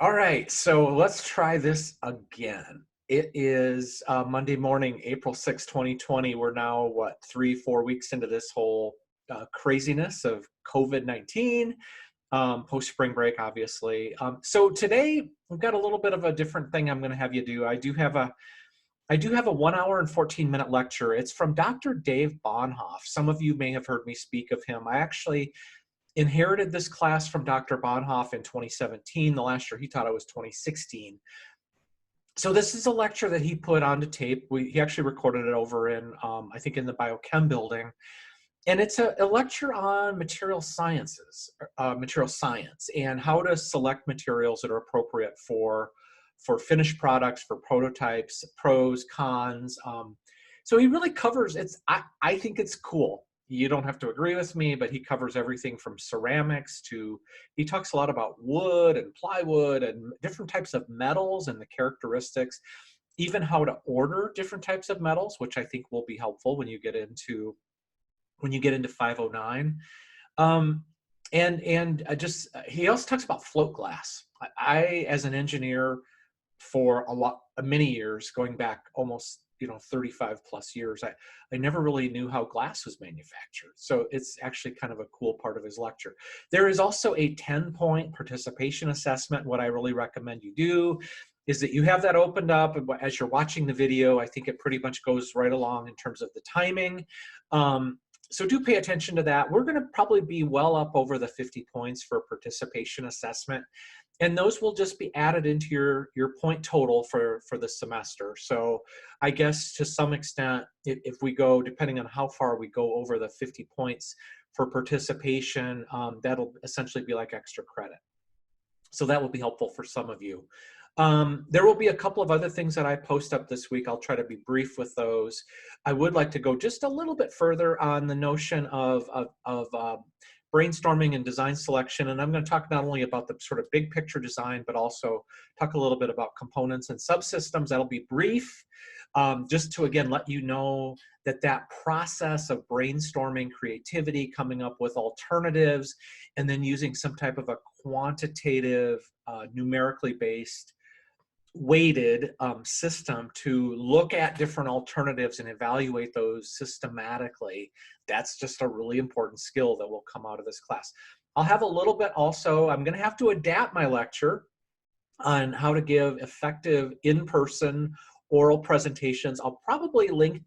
All right, so let's try this again. It is Monday morning, April 6th, 2020. We're now, what, 3, 4 weeks into this whole craziness of COVID-19, post spring break, obviously. So today we've got a little bit of a different thing I'm going to have you do. I do have a 1 hour and 14-minute lecture. It's from Dr. Dave Bonhoff. Some of you may have heard me speak of him. I actually inherited this class from Dr. Bonhoff in 2017. The last year he taught, I was 2016. So this is a lecture that he put onto tape. He actually recorded it over in, I think, in the biochem building. And it's a lecture on material sciences, material science, and how to select materials that are appropriate for finished products, for prototypes, pros, cons. So he really covers, I think it's cool. You don't have to agree with me, but he covers everything from ceramics to, he talks a lot about wood and plywood and different types of metals and the characteristics, even how to order different types of metals, which I think will be helpful when you get into 509. And he also talks about float glass. I as an engineer for many years, going back almost 35 plus years, I never really knew how glass was manufactured. So it's actually kind of a cool part of his lecture. There is also a 10-point participation assessment. What I really recommend you do is that you have that opened up as you're watching the video. I think it pretty much goes right along in terms of the timing. So do pay attention to that. We're going to probably be well up over the 50 points for participation assessment. And those will just be added into your point total for the semester. So I guess to some extent, if we go, depending on how far we go over the 50 points for participation, that'll essentially be like extra credit. So that will be helpful for some of you. There will be a couple of other things that I post up this week. I'll try to be brief with those. I would like to go just a little bit further on the notion of brainstorming and design selection. And I'm going to talk not only about the sort of big picture design, but also talk a little bit about components and subsystems. That'll be brief, just to, again, let you know that process of brainstorming, creativity, coming up with alternatives, and then using some type of a quantitative, numerically based, weighted system to look at different alternatives and evaluate those systematically. That's just a really important skill that will come out of this class. I'll have a little bit also, I'm going to have to adapt my lecture on how to give effective in-person oral presentations. I'll probably link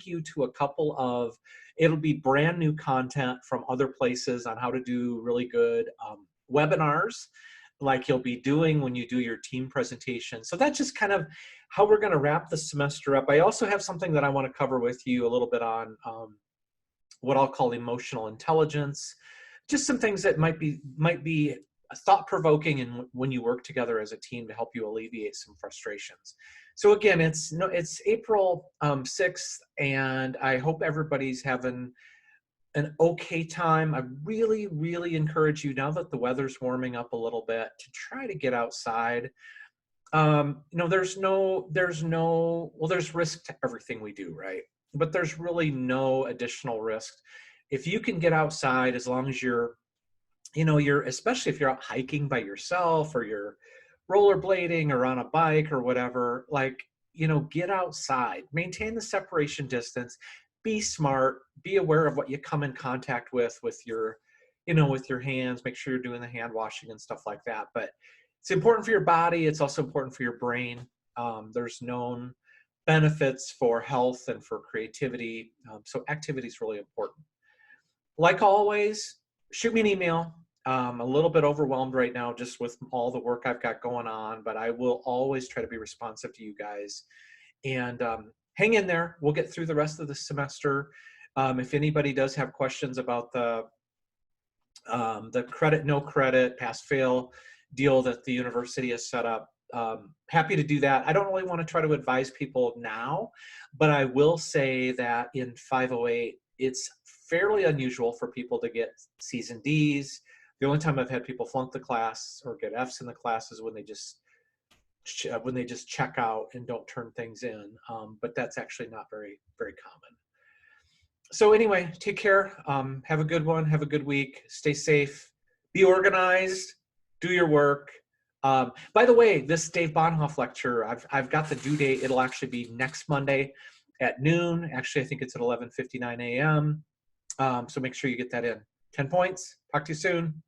you to a couple of, it'll be brand new content from other places on how to do really good webinars, like you'll be doing when you do your team presentation. So that's just kind of how we're going to wrap the semester up. I also have something that I want to cover with you a little bit on what I'll call emotional intelligence, just some things that might be thought-provoking and when you work together as a team to help you alleviate some frustrations. So again, it's April 6th, and I hope everybody's having an okay time. I really, really encourage you, now that the weather's warming up a little bit, to try to get outside. There's risk to everything we do, right? But there's really no additional risk. If you can get outside, as long as you're especially if you're out hiking by yourself, or you're rollerblading or on a bike or whatever, get outside, maintain the separation distance, be smart, be aware of what you come in contact with your hands, make sure you're doing the hand washing and stuff like that. But it's important for your body. It's also important for your brain. There's known benefits for health and for creativity. So activity is really important. Like always, shoot me an email. I'm a little bit overwhelmed right now just with all the work I've got going on, but I will always try to be responsive to you guys. And hang in there. We'll get through the rest of the semester. If anybody does have questions about the credit, no credit, pass fail deal that the university has set up, happy to do that. I don't really want to try to advise people now, but I will say that in 508, it's fairly unusual for people to get C's and D's. The only time I've had people flunk the class or get F's in the class is when they just check out and don't turn things in. But that's actually not very, very common. So anyway, take care. Have a good one. Have a good week. Stay safe. Be organized. Do your work. By the way, this Dave Bonhoff lecture, I've got the due date. It'll actually be next Monday at noon. Actually, I think it's at 11:59 a.m. So make sure you get that in. 10 points. Talk to you soon.